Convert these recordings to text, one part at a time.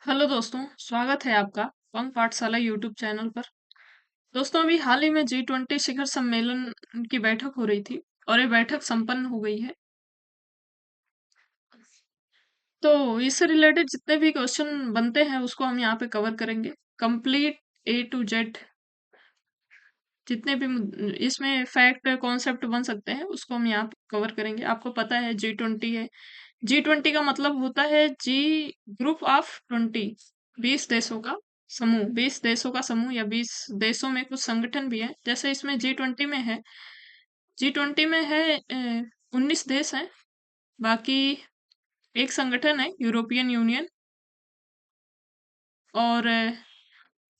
Hello दोस्तों, स्वागत है आपका पंख पाठशाला यूट्यूब चैनल पर। दोस्तों, अभी हाल ही में G20 शिखर सम्मेलन की बैठक हो रही थी और ये बैठक संपन्न हो गई है। तो इससे रिलेटेड जितने भी क्वेश्चन बनते हैं उसको हम यहाँ पे कवर करेंगे। कंप्लीट ए टू जेड जितने भी इसमें फैक्ट कॉन्सेप्ट बन सकते हैं उसको हम यहाँ पे कवर करेंगे। आपको पता है G20 है। G20 का मतलब होता है जी ग्रुप ऑफ 20, 20 देशों का समूह। 20 देशों का समूह या 20 देशों में कुछ संगठन भी है। जैसे इसमें G20 में है 19 देश हैं। बाकी एक संगठन है यूरोपियन यूनियन, और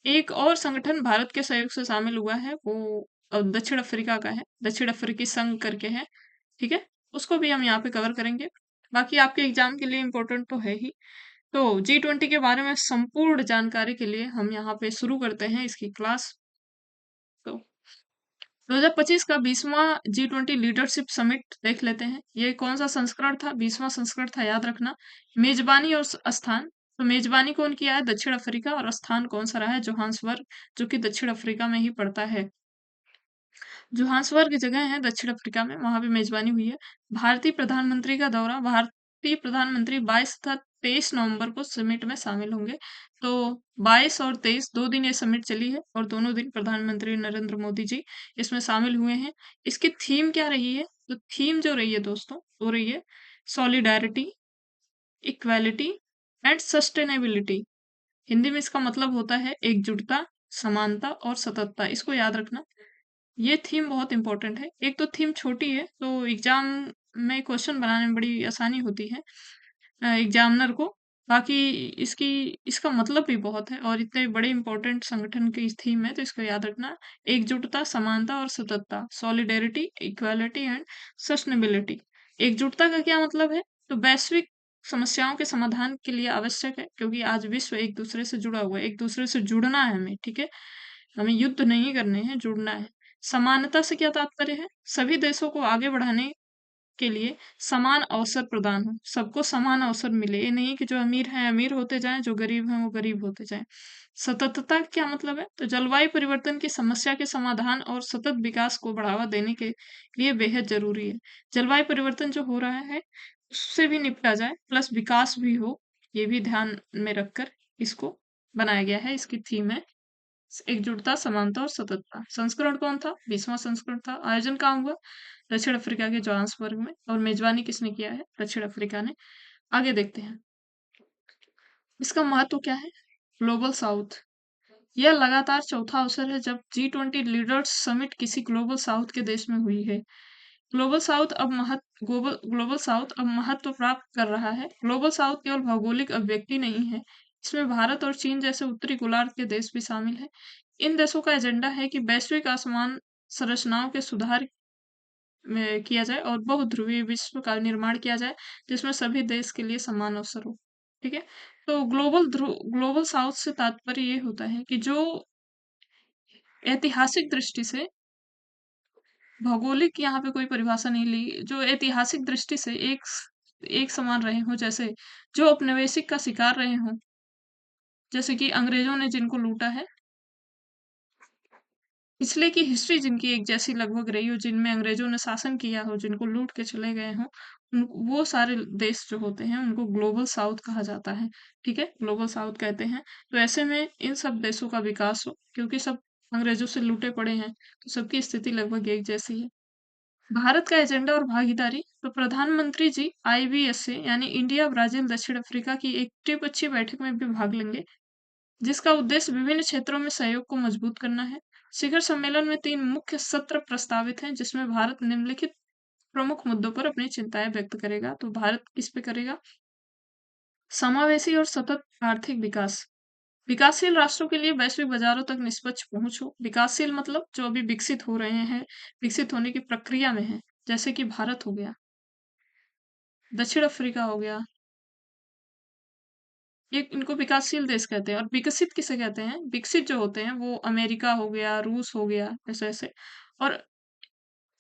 एक और संगठन भारत के सहयोग से शामिल हुआ है, वो दक्षिण अफ्रीका का है, दक्षिण अफ्रीकी संघ करके है। ठीक है, उसको भी हम यहाँ पे कवर करेंगे। बाकी आपके एग्जाम के लिए इम्पोर्टेंट तो है ही। तो G20 के बारे में संपूर्ण जानकारी के लिए हम यहाँ पे शुरू करते हैं इसकी क्लास। तो 2025 का 20वां G20 लीडरशिप समिट देख लेते हैं। ये कौन सा संस्करण था? 20वां संस्करण था, याद रखना। मेजबानी और स्थान, तो मेजबानी कौन किया है? दक्षिण अफ्रीका। और स्थान कौन सा रहा है? जोहान्सबर्ग, जो कि दक्षिण अफ्रीका में ही पड़ता है। जोहान्सबर्ग जगह है दक्षिण अफ्रीका में, वहां पे मेजबानी हुई है। भारतीय प्रधानमंत्री का दौरा, भारतीय प्रधानमंत्री 22 तथा 23 नवंबर को समिट में शामिल होंगे। तो 22 और 23 दो दिन ये समिट चली है और दोनों दिन प्रधानमंत्री नरेंद्र मोदी जी इसमें शामिल हुए हैं। इसकी थीम क्या रही है? तो थीम जो रही है दोस्तों, वो रही है solidarity, equality and sustainability. Hindi में इसका मतलब होता है एकजुटता, समानता और सततता। इसको याद रखना, ये थीम बहुत इंपॉर्टेंट है। एक तो थीम छोटी है तो एग्जाम में क्वेश्चन बनाने में बड़ी आसानी होती है एग्जामिनर को। बाकी इसकी इसका मतलब भी बहुत है, और इतने बड़े इंपॉर्टेंट संगठन की थीम है तो इसको याद रखना। एकजुटता, समानता और सततता, सॉलिडेरिटी, इक्वालिटी एंड सस्टेनेबिलिटी। एकजुटता का क्या मतलब है? तो वैश्विक समस्याओं के समाधान के लिए आवश्यक है, क्योंकि आज विश्व एक दूसरे से जुड़ा हुआ है। एक दूसरे से जुड़ना है हमें, ठीक है। हमें युद्ध नहीं करने हैं, जुड़ना है। समानता से क्या तात्पर्य है? सभी देशों को आगे बढ़ाने के लिए समान अवसर प्रदान हो, सबको समान अवसर मिले। ये नहीं कि जो अमीर हैं अमीर होते जाएं, जो गरीब हैं वो गरीब होते जाएं। सततता क्या मतलब है? तो जलवायु परिवर्तन की समस्या के समाधान और सतत विकास को बढ़ावा देने के लिए बेहद जरूरी है। जलवायु परिवर्तन जो हो रहा है उससे भी निपटा जाए, प्लस विकास भी हो, ये भी ध्यान में रखकर इसको बनाया गया है। इसकी थीम है एकजुटता, समानता और सततता। संस्करण कौन था? 20वां संस्करण था। आयोजन कहाँ हुआ? दक्षिण अफ्रीका के जोहान्सबर्ग में। और मेजबानी किसने किया है? दक्षिण अफ्रीका ने। आगे देखते हैं इसका महत्व क्या है। ग्लोबल साउथ, यह लगातार चौथा अवसर है जब G20 लीडर्स समिट किसी ग्लोबल साउथ के देश में हुई है। ग्लोबल साउथ अब महत्व प्राप्त कर रहा है। ग्लोबल साउथ केवल भौगोलिक अभिव्यक्ति नहीं है, इसमें भारत और चीन जैसे उत्तरी गोलार्ध के देश भी शामिल हैं। इन देशों का एजेंडा है कि वैश्विक आसमान संरचनाओं के सुधार में किया जाए और बहुध्रुवीय विश्व का निर्माण किया जाए, जिसमें सभी देश के लिए समान अवसर हो। ठीक है, तो ग्लोबल साउथ से तात्पर्य ये होता है कि जो ऐतिहासिक दृष्टि से, भौगोलिक यहाँ पे कोई परिभाषा नहीं ली, जो ऐतिहासिक दृष्टि से एक समान रहे हों, जैसे जो औपनिवेशिक का शिकार रहे हों, जैसे कि अंग्रेजों ने जिनको लूटा है, पिछले की हिस्ट्री जिनकी एक जैसी लगभग रही हो, जिनमें अंग्रेजों ने शासन किया हो, जिनको लूट के चले गए हों, वो सारे देश जो होते हैं उनको ग्लोबल साउथ कहा जाता है। ठीक है, ग्लोबल साउथ कहते हैं। तो ऐसे में इन सब देशों का विकास हो, क्योंकि सब अंग्रेजों से लूटे पड़े हैं, तो सबकी स्थिति लगभग एक जैसी है। भारत का एजेंडा और भागीदारी, तो प्रधानमंत्री जी IBS से यानी इंडिया, ब्राजील, दक्षिण अफ्रीका की एक त्रिपक्षीय बैठक में भी भाग लेंगे, जिसका उद्देश्य विभिन्न क्षेत्रों में सहयोग को मजबूत करना है। शिखर सम्मेलन में 3 मुख्य सत्र प्रस्तावित हैं, जिसमें भारत निम्नलिखित प्रमुख मुद्दों पर अपनी चिंताएं व्यक्त करेगा। तो भारत किस पे करेगा? समावेशी और सतत आर्थिक विकास, विकासशील राष्ट्रों के लिए वैश्विक बाजारों तक निष्पक्ष पहुंच हो। विकासशील मतलब जो अभी विकसित हो रहे हैं, विकसित होने की प्रक्रिया में है, जैसे कि भारत हो गया, दक्षिण अफ्रीका हो गया, ये इनको विकासशील देश कहते हैं। और विकसित किसे कहते हैं? विकसित जो होते हैं वो अमेरिका हो गया, रूस हो गया, ऐसे ऐसे। और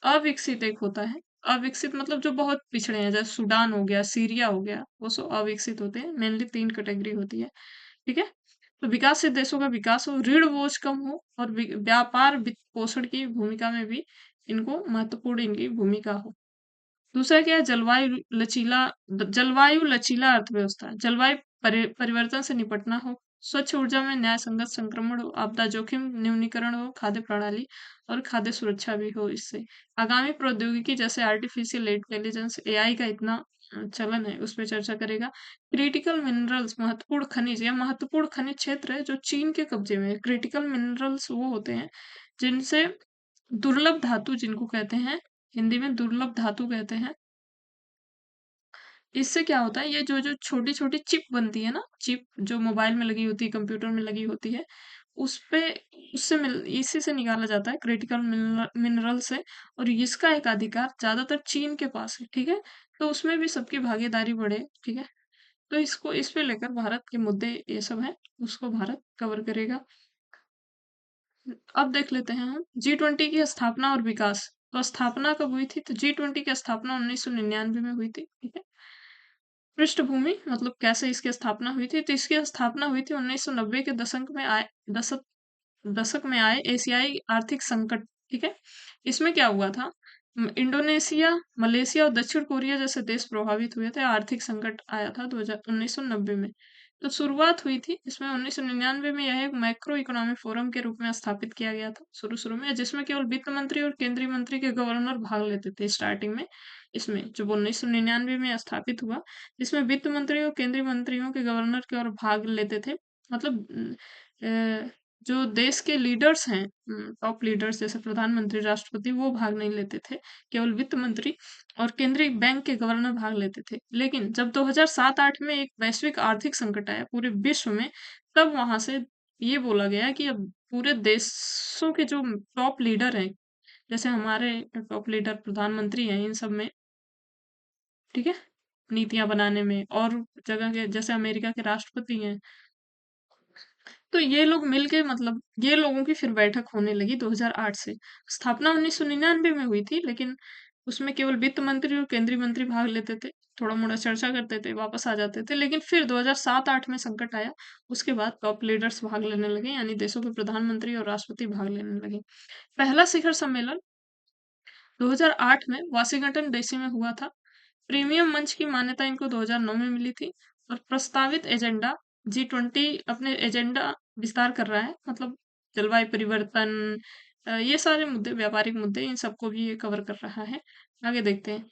अविकसित एक होता है, अविकसित मतलब जो बहुत पिछड़े हैं, जैसे सूडान हो गया, सीरिया हो गया, वो सब अविकसित होते हैं। मेनली 3 कैटेगरी होती है। ठीक है? तो विकासशील देशों का विकास हो, ऋण बोझ कम हो और व्यापार वित्त पोषण की भूमिका में भी इनको महत्वपूर्ण इनकी भूमिका हो। दूसरा क्या है, जलवायु लचीला अर्थव्यवस्था, जलवायु परिवर्तन से निपटना हो, स्वच्छ ऊर्जा में न्याय संगत संक्रमण हो, आपदा जोखिम न्यूनीकरण हो, खाद्य प्रणाली और खाद्य सुरक्षा भी हो इससे। आगामी प्रौद्योगिकी जैसे आर्टिफिशियल इंटेलिजेंस, एआई का इतना चलन है, उस पर चर्चा करेगा। क्रिटिकल मिनरल्स, महत्वपूर्ण खनिज, या महत्वपूर्ण खनिज क्षेत्र है जो चीन के कब्जे में है। क्रिटिकल मिनरल्स वो होते हैं जिनसे दुर्लभ धातु जिनको कहते हैं, हिंदी में दुर्लभ धातु कहते हैं। इससे क्या होता है, ये जो जो छोटी छोटी चिप बनती है ना, चिप जो मोबाइल में लगी होती है, कंप्यूटर में लगी होती है, उस पे उससे मिल इसी से निकाला जाता है, क्रिटिकल मिनरल से। और इसका एक अधिकार ज्यादातर चीन के पास है, ठीक है? तो उसमें भी सबकी भागीदारी बढ़े, ठीक है? तो इसको इस पे लेकर भारत के मुद्दे ये सब है, उसको भारत कवर करेगा। अब देख लेते हैं हम G20 की स्थापना और विकास। तो स्थापना कब हुई थी? तो G20 की स्थापना 1999 में हुई थी, ठीक है? पृष्ठभूमि मतलब कैसे इसकी स्थापना हुई थी, तो इसकी स्थापना हुई थी 1990 के दशक दशक में आए एशियाई आर्थिक संकट, ठीक है? इसमें क्या हुआ था, इंडोनेशिया, मलेशिया और दक्षिण कोरिया जैसे देश प्रभावित हुए थे, आर्थिक संकट आया था 1990 में। तो शुरुआत हुई थी इसमें 1999 में, यह एक मैक्रो इकोनॉमिक फोरम के रूप में स्थापित किया गया था शुरू शुरू में, जिसमें केवल वित्त मंत्री और केंद्रीय मंत्री के गवर्नर भाग लेते थे स्टार्टिंग में। इसमें जब 1999 में स्थापित हुआ, इसमें वित्त मंत्री और केंद्रीय मंत्रियों के गवर्नर के और भाग लेते थे, मतलब जो देश के लीडर्स हैं, टॉप लीडर्स जैसे प्रधानमंत्री, राष्ट्रपति, वो भाग नहीं लेते थे, केवल वित्त मंत्री और केंद्रीय बैंक के गवर्नर भाग लेते थे। लेकिन जब 2007-8 में एक वैश्विक आर्थिक संकट आया पूरे विश्व में, तब वहां से ये बोला गया कि अब पूरे देशों के जो टॉप लीडर हैं, जैसे हमारे टॉप लीडर प्रधानमंत्री हैं इन सब में, ठीक है, नीतियां बनाने में, और जगह के जैसे अमेरिका के राष्ट्रपति हैं, तो ये लोग मिलके, मतलब ये लोगों की फिर बैठक होने लगी 2008 से। स्थापना 1999 में हुई थी, लेकिन उसमें केवल वित्त मंत्री और केंद्रीय मंत्री भाग लेते थे, थोड़ा मोड़ा चर्चा करते थे, वापस आ जाते थे। लेकिन फिर 2007-8 में संकट आया, उसके बाद टॉप लीडर्स भाग लेने लगे, यानी देशों के प्रधानमंत्री और राष्ट्रपति भाग लेने लगे। पहला शिखर सम्मेलन 2008 में वाशिंगटन डीसी में हुआ था। प्रीमियम मंच की मान्यता इनको 2009 में मिली थी। और प्रस्तावित एजेंडा, G20 अपने एजेंडा विस्तार कर रहा है, मतलब जलवायु परिवर्तन, ये सारे मुद्दे, व्यापारिक मुद्दे, इन सबको भी ये कवर कर रहा है। आगे देखते हैं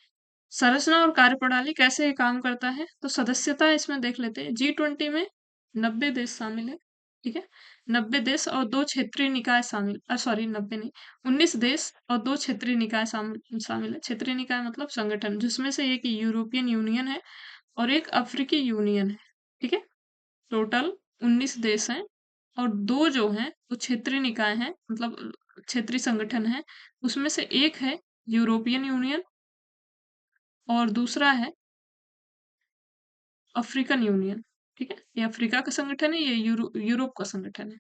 संरचना और कार्यप्रणाली कैसे ये काम करता है। तो सदस्यता इसमें देख लेते हैं। G20 में 90 देश शामिल है, ठीक है? 90 देश और 2 क्षेत्रीय निकाय शामिल, सॉरी 90 नहीं, 19 देश और 2 क्षेत्रीय निकाय शामिल शामिल है। क्षेत्रीय निकाय मतलब संगठन, जिसमें से एक यूरोपियन यूनियन है और एक अफ्रीकी यूनियन है, ठीक है? टोटल 19 देश हैं और 2 जो हैं वो क्षेत्रीय निकाय हैं, मतलब क्षेत्रीय संगठन है। उसमें से एक है यूरोपियन यूनियन और दूसरा है अफ्रीकन यूनियन, ठीक है? ये अफ्रीका का संगठन है, ये यूरोप का संगठन है।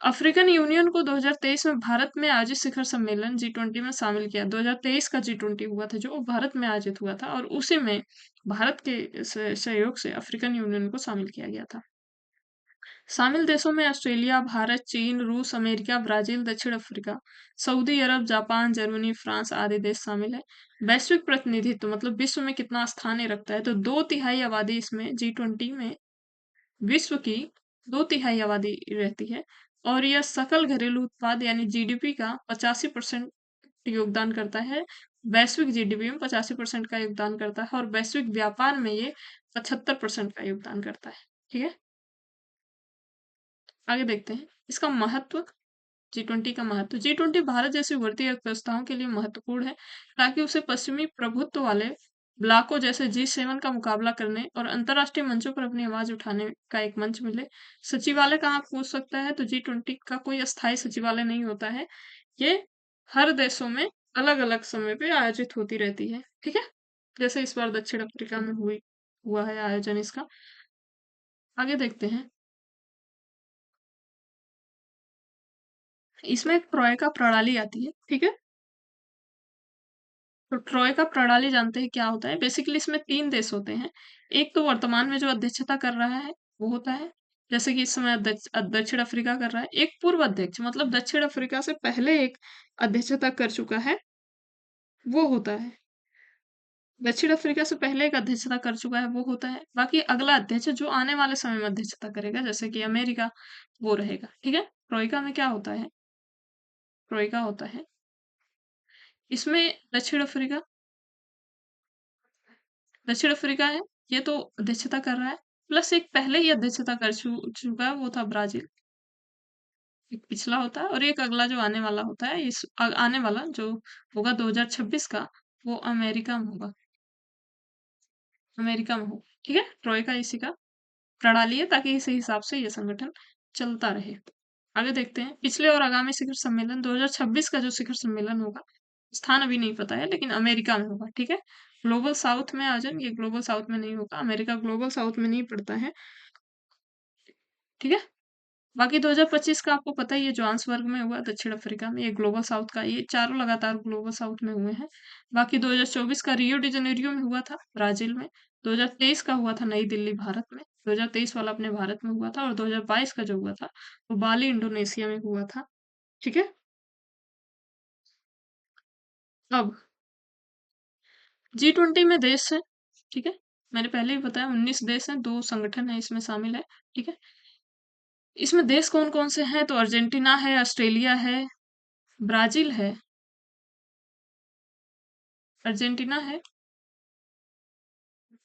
अफ्रीकन यूनियन को 2023 में भारत में आयोजित शिखर सम्मेलन G20 में शामिल किया। 2023 का G20 हुआ था जो भारत में आयोजित हुआ था, और उसी में भारत के सहयोग से अफ्रीकन यूनियन को शामिल किया गया था। शामिल देशों में ऑस्ट्रेलिया, भारत, चीन, रूस, अमेरिका, ब्राजील, दक्षिण अफ्रीका, सऊदी अरब, जापान, जर्मनी, फ्रांस आदि देश शामिल है। वैश्विक प्रतिनिधित्व मतलब विश्व में कितना स्थान ये रखता है, तो 2/3 आबादी इसमें G20 में विश्व की 2/3 आबादी रहती है। और यह सकल घरेलू उत्पाद यानी जीडीपी का 85% योगदान करता है। वैश्विक जीडीपी में 85% का योगदान करता है, और वैश्विक व्यापार में ये 75% का योगदान करता है, ठीक है? आगे देखते हैं इसका महत्व। G20 का महत्व, G20 भारत जैसी उभरती अर्थव्यवस्थाओं के लिए महत्वपूर्ण है, ताकि उसे पश्चिमी प्रभुत्व वाले ब्लॉकों जैसे G7 का मुकाबला करने और अंतरराष्ट्रीय मंचों पर अपनी आवाज उठाने का एक मंच मिले। सचिवालय कहाँ पूछ सकता है, तो G20 का कोई अस्थायी सचिवालय नहीं होता है, ये हर देशों में अलग अलग समय पे आयोजित होती रहती है, ठीक है? जैसे इस बार दक्षिण अफ्रीका में हुआ है आयोजन इसका। आगे देखते हैं, इसमें एक ट्रोयका प्रणाली आती है, ठीक है? तो ट्रोयका प्रणाली जानते हैं क्या होता है? बेसिकली इसमें 3 देश होते हैं। एक तो वर्तमान में जो अध्यक्षता कर रहा है वो होता है, जैसे कि इस समय दक्षिण अफ्रीका कर रहा है। एक पूर्व अध्यक्ष मतलब दक्षिण अफ्रीका से पहले एक अध्यक्षता कर चुका है, वो होता है। दक्षिण अफ्रीका से पहले एक अध्यक्षता कर चुका है, वो होता है। बाकी अगला अध्यक्ष जो आने वाले समय में अध्यक्षता करेगा, जैसे कि अमेरिका, वो रहेगा। ठीक है? ट्रोइका में क्या होता है? ट्रोइका होता है। इसमें दक्षिण अफ्रीका है, ये तो अध्यक्षता कर रहा है, प्लस एक पहले ही अध्यक्षता कर चुका है, वो था ब्राजील। एक पिछला होता है और एक अगला जो आने वाला होता है, आने वाला जो होगा 2026 का, वो अमेरिका में होगा। अमेरिका में होगा। ठीक है? ट्रोइका इसी का प्रणाली है, ताकि इसी हिसाब से ये संगठन चलता रहे। आगे देखते हैं पिछले और आगामी शिखर सम्मेलन। 2026 का जो शिखर सम्मेलन होगा, स्थान अभी नहीं पता है, लेकिन अमेरिका में होगा। ठीक है? ग्लोबल साउथ में आयोजन, ये ग्लोबल साउथ में नहीं होगा, अमेरिका ग्लोबल साउथ में नहीं पड़ता है। ठीक है? बाकी 2025 का आपको पता ही है, जोहान्सबर्ग में हुआ दक्षिण अफ्रीका में, ये ग्लोबल साउथ का, ये चारों लगातार ग्लोबल साउथ में हुए हैं। बाकी 2024 का रियो डी जनेरियो में हुआ था, ब्राजील में। 2023 का हुआ था नई दिल्ली, भारत में। 2023 वाला अपने भारत में हुआ था, और 2022 का जो हुआ था वो बाली, इंडोनेशिया में हुआ था। ठीक है? अब G20 में देश है। ठीक है? मैंने पहले ही बताया 19 देश हैं, 2 संगठन है इसमें शामिल है। ठीक है? इसमें देश कौन कौन से हैं? तो अर्जेंटीना है, ऑस्ट्रेलिया है, ब्राजील है, अर्जेंटीना है,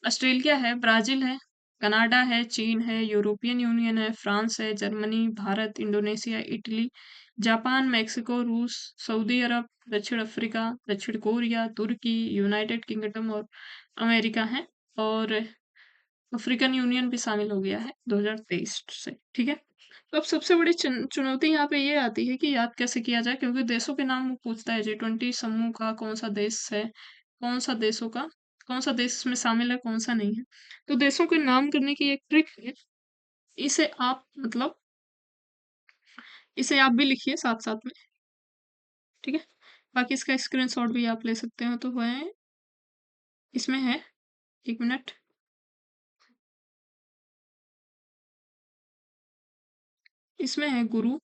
ऑस्ट्रेलिया है, ब्राजील है, कनाडा है, चीन है, यूरोपियन यूनियन है, फ्रांस है, Germany, Bharat, Indonesia, Italy, Japan, Mexico, रूस, सऊदी अरब, दक्षिण अफ्रीका, दक्षिण कोरिया, तुर्की, यूनाइटेड किंगडम और अमेरिका है। और अफ्रीकन यूनियन भी शामिल हो गया है 2023 से। ठीक है? तो अब सबसे बड़ी चुनौती यहाँ पे ये आती है कि याद कैसे किया जाए, क्योंकि देशों के नाम वो पूछता है। G20 समूह का कौन सा देश है, कौन सा देशों का, कौन सा देश इसमें शामिल है, कौन सा नहीं है। तो देशों के नाम करने की एक ट्रिक है, इसे आप मतलब इसे आप भी लिखिए साथ साथ में। ठीक है? बाकी इसका स्क्रीनशॉट भी आप ले सकते हो, तो है इसमें है। 1 मिनट। इसमें है गुरु,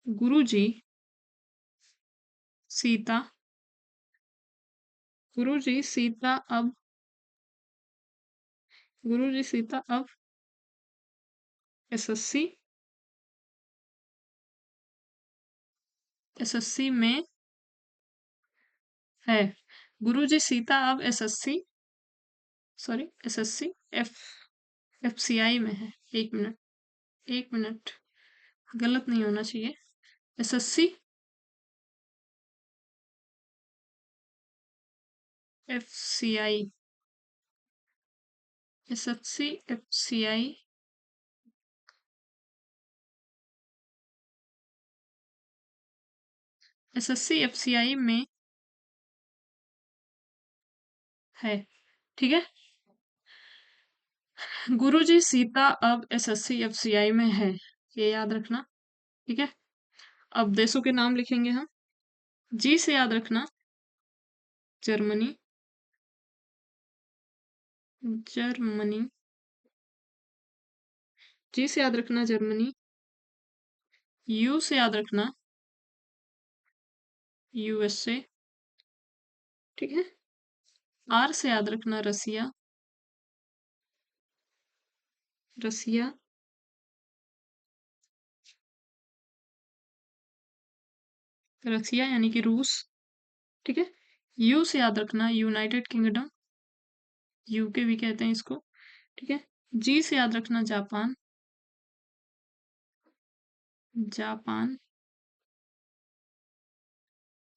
गुरु जी, सीता, गुरु जी सीता अब, गुरु जी सीता अब, एसएससी, एसएससी में है। गुरु जी सीता अब SSC, sorry SSC, F FCI में है। 1 मिनट, 1 मिनट, गलत नहीं होना चाहिए। SSC, FCI, SSC, FCI, SSC FCI में है। ठीक है? गुरु जी सीता अब एसएससी एफसीआई में है, ये याद रखना। ठीक है? अब देशों के नाम लिखेंगे हम। जी से याद रखना जर्मनी, जर्मनी, जी से याद रखना जर्मनी। यू से याद रखना यूएसए। ठीक है? आर से याद रखना रसिया, रसिया। रसिया यानी कि रूस। ठीक है? यू से याद रखना यूनाइटेड किंगडम, यूके भी कहते हैं इसको। ठीक है? जी से याद रखना जापान, जापान,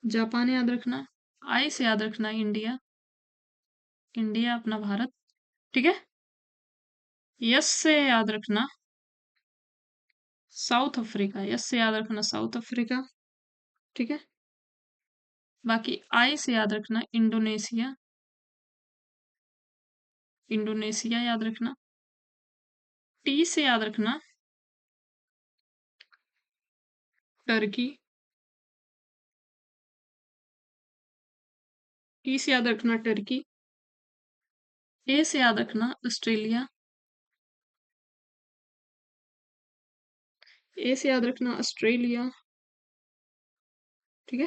जापान याद रखना। आई से याद रखना इंडिया, इंडिया अपना भारत। ठीक है? यस से याद रखना साउथ अफ्रीका, यस से याद रखना साउथ अफ्रीका। ठीक है? बाकी आई से याद रखना इंडोनेशिया, इंडोनेशिया याद रखना। टी से याद रखना टर्की, टी से याद रखना टर्की। ए से याद रखना ऑस्ट्रेलिया। ए से याद रखना ऑस्ट्रेलिया। ठीक है।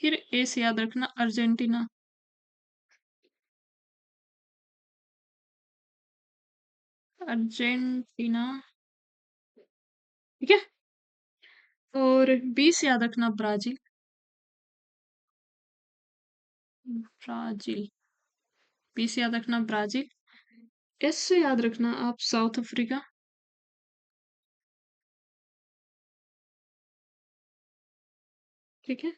फिर ए से याद रखना अर्जेंटीना। अर्जेंटीना। ठीक है। और बी से याद रखना ब्राजील। ब्राजील। बी से याद रखना ब्राजील। एस से याद रखना आप साउथ अफ्रीका। ठीक है।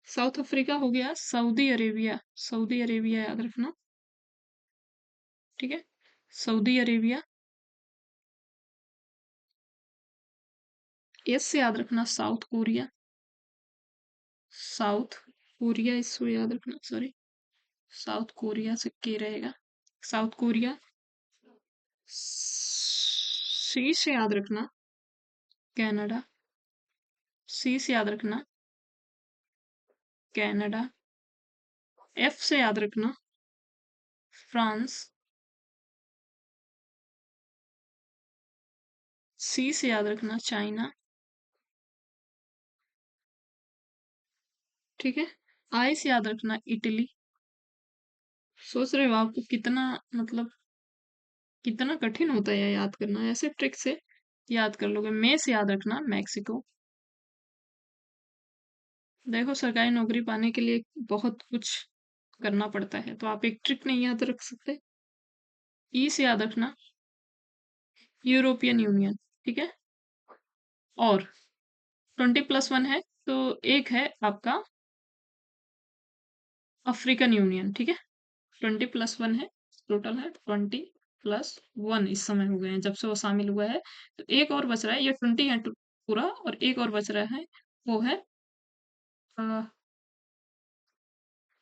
साउथ अफ्रीका हो गया सऊदी अरेबिया। सऊदी अरेबिया याद रखना। ठीक है। Saudi Arabia. एस से याद रखना साउथ कोरिया। साउथ कोरिया इसको याद रखना, सॉरी, साउथ कोरिया से के रहेगा। South Korea. सी से याद रखना कनाडा। सी से याद रखना कनाडा। एफ से याद रखना फ्रांस। सी से याद रखना चाइना। ठीक है। आई से याद रखना इटली। सोच रहे हो आपको कितना, मतलब कितना कठिन होता है ये याद करना, ऐसे ट्रिक से याद कर लोगे। मे से याद रखना मैक्सिको। देखो सरकारी नौकरी पाने के लिए बहुत कुछ करना पड़ता है, तो आप एक ट्रिक नहीं याद रख सकते। ई से याद रखना यूरोपियन यूनियन। ठीक है। और 20+1 है, तो एक है आपका अफ्रीकन यूनियन। ठीक है। 20+1 है, टोटल है 20+1 इस समय हो गए हैं जब से वो शामिल हुआ है। तो एक और बच रहा है, ये 20 है पूरा, और एक और बच रहा है, वो है अ,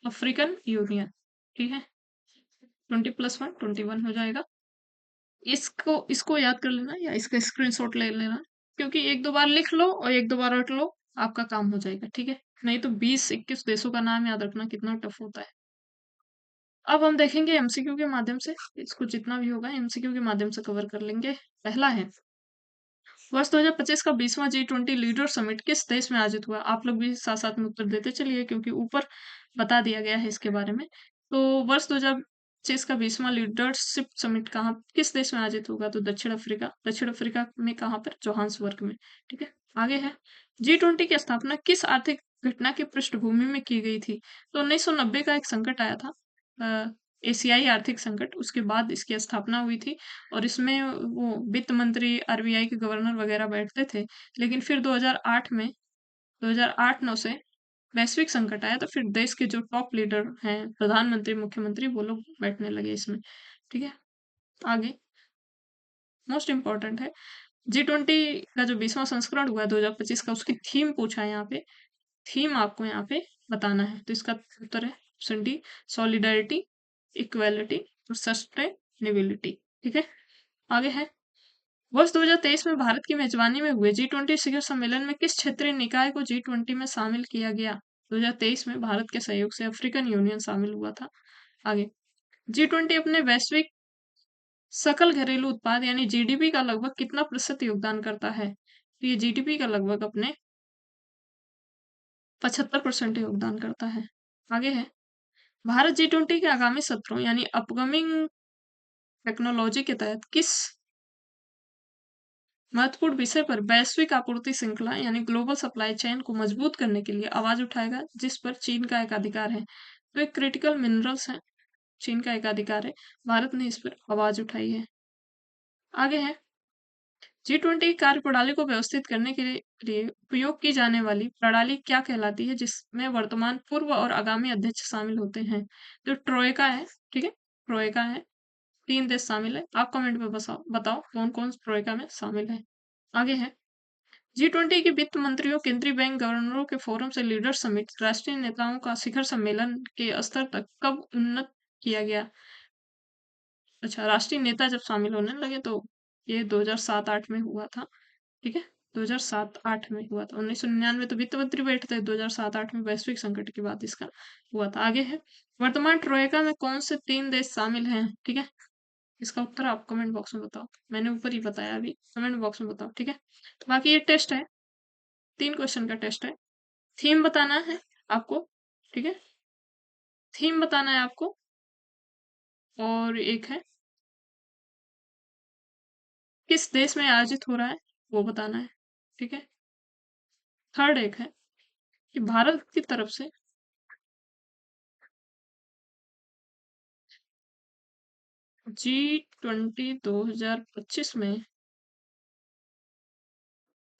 अफ्रीकन यूनियन। ठीक है। 20+1 21 हो जाएगा। इसको इसको याद कर लेना या इसका स्क्रीनशॉट ले लेना, क्योंकि एक दो बार लिख लो और एक दो बार रट लो, आपका काम हो जाएगा। ठीक है। नहीं तो 20-21 देशों का नाम याद रखना कितना टफ होता है। अब हम देखेंगे एमसीक्यू के माध्यम से, इसको जितना भी होगा एमसीक्यू के माध्यम से कवर कर लेंगे। पहला है, वर्ष 2025 का 20वां G20 लीडर समिट किस देश में आयोजित हुआ? आप लोग भी साथ साथ में उत्तर देते चलिए, क्योंकि ऊपर बता दिया गया है इसके बारे में। तो वर्ष 2025 का 20वां लीडरशिप समिट कहाँ, किस देश में आयोजित होगा? तो दक्षिण अफ्रीका। दक्षिण अफ्रीका में कहाँ पर? जोहान्सबर्ग में। ठीक है। आगे है, G20 की स्थापना किस आर्थिक घटना की पृष्ठभूमि में की गई थी? तो 1990 का एक संकट आया था, एशियाई आर्थिक संकट, उसके बाद इसकी स्थापना हुई थी। और इसमें वो वित्त मंत्री, आरबीआई के गवर्नर वगैरह बैठते थे। लेकिन फिर 2008 में, 2008-9 से वैश्विक संकट आया, तो फिर देश के जो टॉप लीडर हैं, प्रधानमंत्री, मुख्यमंत्री, वो लोग बैठने लगे इसमें। ठीक है। आगे, मोस्ट इम्पोर्टेंट है, G20 का जो 20वां संस्करण हुआ है 2025 का, उसकी थीम पूछा है यहाँ पे। थीम आपको यहाँ पे बताना है, तो इसका उत्तर है ऑप्शन डी, सॉलिडारिटी, इक्वेलिटी और सस्टेनेबिलिटी। ठीक है। आगे है, वर्ष 2023 में भारत की मेजबानी में हुए G20 शिखर सम्मेलन में किस क्षेत्रीय निकाय को G20 में शामिल किया गया? 2023 में भारत के सहयोग से अफ्रीकन यूनियन शामिल हुआ था। आगे, G20 अपने वैश्विक सकल घरेलू उत्पाद यानी जीडीपी का लगभग कितना प्रतिशत योगदान करता है? तो ये जीडीपी का लगभग अपने 75% योगदान करता है। आगे है, भारत G20 के आगामी सत्रों यानी अपकमिंग टेक्नोलॉजी के तहत किस महत्वपूर्ण विषय पर वैश्विक आपूर्ति श्रृंखला यानी ग्लोबल सप्लाई चेन को मजबूत करने के लिए आवाज उठाएगा, जिस पर चीन का एकाधिकार है? तो एक क्रिटिकल मिनरल्स है, चीन का एकाधिकार है, भारत ने इस पर आवाज उठाई है। आगे है, G20 कार्यप्रणाली को व्यवस्थित करने के लिए उपयोग की जाने वाली प्रणाली क्या कहलाती है, जिसमें वर्तमान, पूर्व और आगामी अध्यक्ष शामिल होते हैं? तो ट्रोएका है। ठीक है। ट्रोएका है, 3 देश शामिल है। आप कमेंट में बताओ बताओ कौन कौन ट्रोएका में शामिल है। आगे है, G20 के वित्त मंत्रियों, केंद्रीय बैंक गवर्नरों के फोरम से लीडर समिट, राष्ट्रीय नेताओं का शिखर सम्मेलन के स्तर तक कब उन्नत किया गया? अच्छा, राष्ट्रीय नेता जब शामिल होने लगे तो ये 2007-8 में हुआ था। ठीक है। 2007-8 में हुआ था। 1999 तो वित्त मंत्री बैठे थे, 2007-8 में वैश्विक संकट के बाद इसका हुआ था। आगे है, वर्तमान ट्रोएका में कौन से 3 देश शामिल हैं? ठीक है, इसका उत्तर आप कमेंट बॉक्स में बताओ। मैंने ऊपर ही बताया, अभी कमेंट बॉक्स में बताओ। ठीक है, तो बाकी ये टेस्ट है, 3 क्वेश्चन का टेस्ट है। थीम बताना है आपको। ठीक है, थीम बताना है आपको। और एक है, किस देश में आयोजित हो रहा है, वो बताना है। ठीक है, थर्ड एक है कि भारत की तरफ से G20 2025 में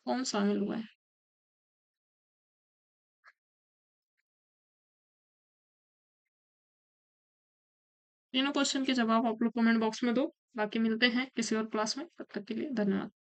कौन शामिल हुआ है? तीनों क्वेश्चन के जवाब आप लोग कमेंट बॉक्स में दो। बाकी मिलते हैं किसी और क्लास में, तब तक के लिए धन्यवाद।